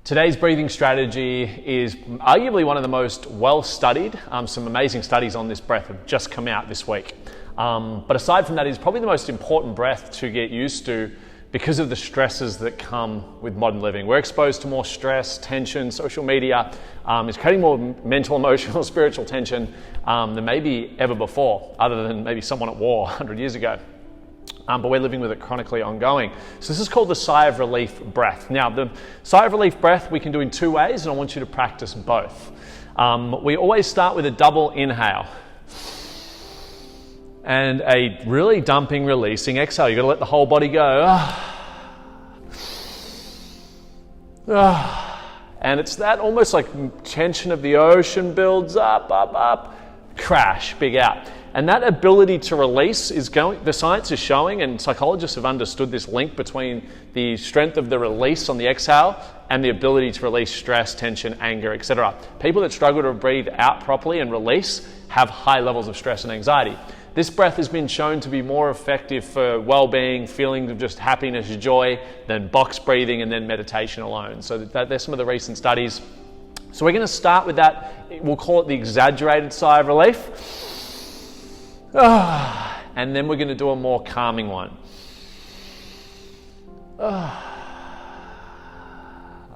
Today's breathing strategy is arguably one of the most well-studied. Some amazing studies on this breath have just come out this week. But aside from that, it's probably the most important breath to get used to because of the stresses that come with modern living. We're exposed to more stress, tension, social media. It's creating more mental, emotional, spiritual tension than maybe ever before, other than maybe someone at war 100 years ago. But we're living with it chronically ongoing. So this is called the sigh of relief breath. Now, the sigh of relief breath we can do in two ways, and I want you to practice both. We always start with a double inhale and a really dumping, releasing exhale. You've got to let the whole body go. And it's that almost like tension of the ocean builds up, crash, big out. And that ability to release the science is showing, and psychologists have understood this link between the strength of the release on the exhale and the ability to release stress, tension, anger, etc. People that struggle to breathe out properly and release have high levels of stress and anxiety. This breath has been shown to be more effective for well-being, feelings of just happiness, joy, than box breathing and then meditation alone. So there's some of the recent studies. So we're going to start with that. We'll call it the exaggerated sigh of relief. And then we're going to do a more calming one. A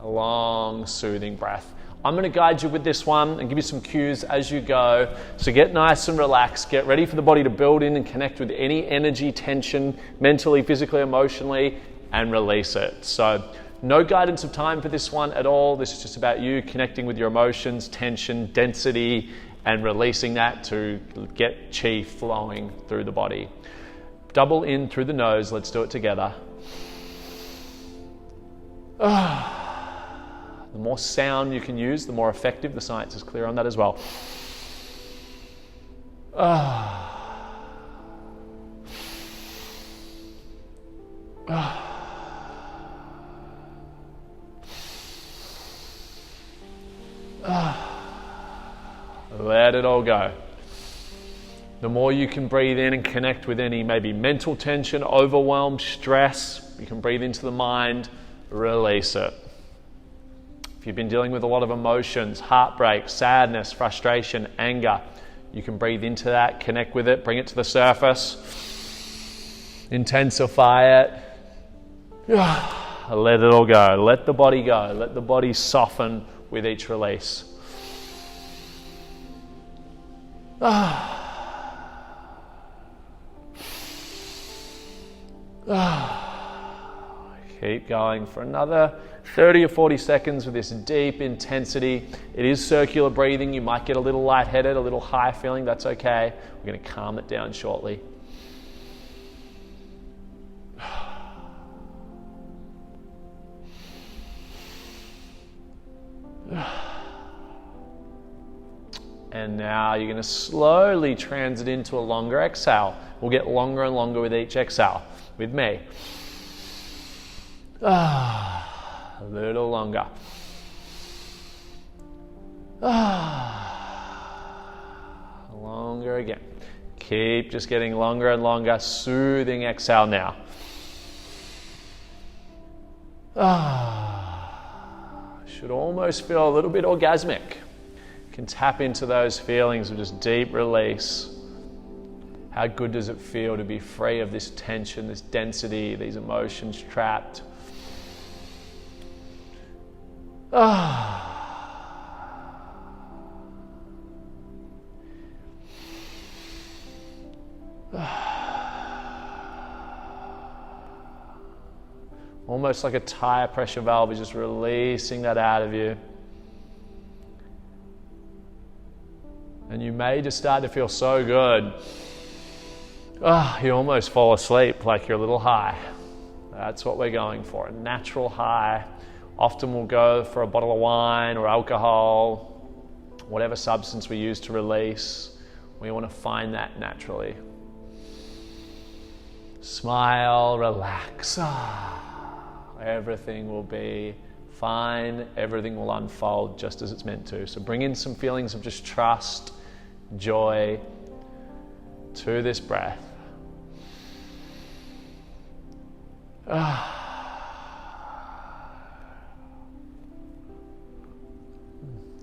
long, soothing breath. I'm going to guide you with this one and give you some cues as you go. So get nice and relaxed. Get ready for the body to build in and connect with any energy, tension, mentally, physically, emotionally, and release it. So no guidance of time for this one at all. This is just about you connecting with your emotions, tension, density, and releasing that to get chi flowing through the body. Double in through the nose. Let's do it together. The more sound you can use, the more effective. The science is clear on that as well. Let it all go. The more you can breathe in and connect with any maybe mental tension, overwhelm, stress, you can breathe into the mind, release it. If you've been dealing with a lot of emotions, heartbreak, sadness, frustration, anger, you can breathe into that, connect with it, bring it to the surface, intensify it. Let it all go. Let the body go. Let the body soften with each release. Keep going for another 30 or 40 seconds with this deep intensity. It is circular breathing. You might get a little lightheaded, a little high feeling. That's okay. We're going to calm it down shortly. And now you're going to slowly transit into a longer exhale. We'll get longer and longer with each exhale. With me. A little longer. Longer again. Keep just getting longer and longer. Soothing exhale now. Should almost feel a little bit orgasmic. Can tap into those feelings of just deep release. How good does it feel to be free of this tension, this density, these emotions trapped? Almost like a tire pressure valve is just releasing that out of you. And you may just start to feel so good. You almost fall asleep like you're a little high. That's what we're going for, a natural high. Often we'll go for a bottle of wine or alcohol, whatever substance we use to release. We want to find that naturally. Smile, relax. Everything will be fine. Everything will unfold just as it's meant to. So bring in some feelings of just trust, joy to this breath.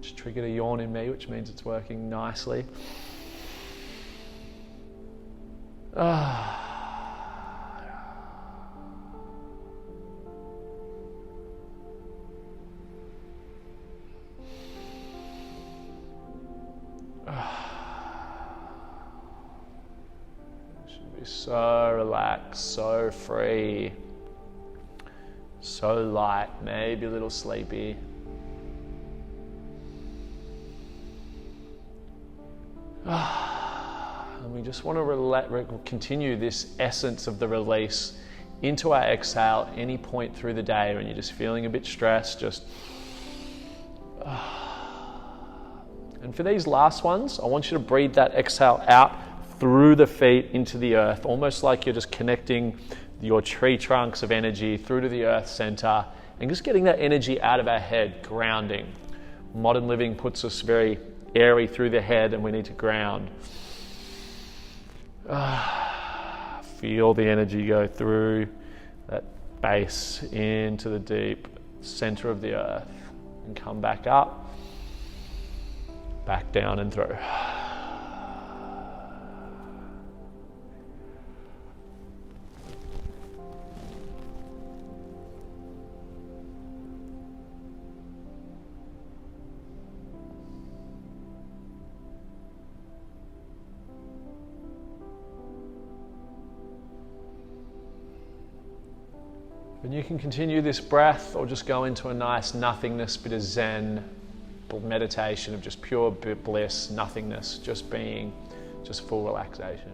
which triggered a yawn in me, which means it's working nicely. Should be so relaxed, so free, so light, maybe a little sleepy. And we just want to continue this essence of the release into our exhale any point through the day when you're just feeling a bit stressed. And for these last ones, I want you to breathe that exhale out through the feet into the earth, almost like you're just connecting your tree trunks of energy through to the earth center and just getting that energy out of our head, grounding. Modern living puts us very airy through the head and we need to ground. Feel the energy go through that base into the deep center of the earth and come back up, back down and through. And you can continue this breath or just go into a nice nothingness, bit of Zen meditation of just pure bliss, nothingness, just being, just full relaxation.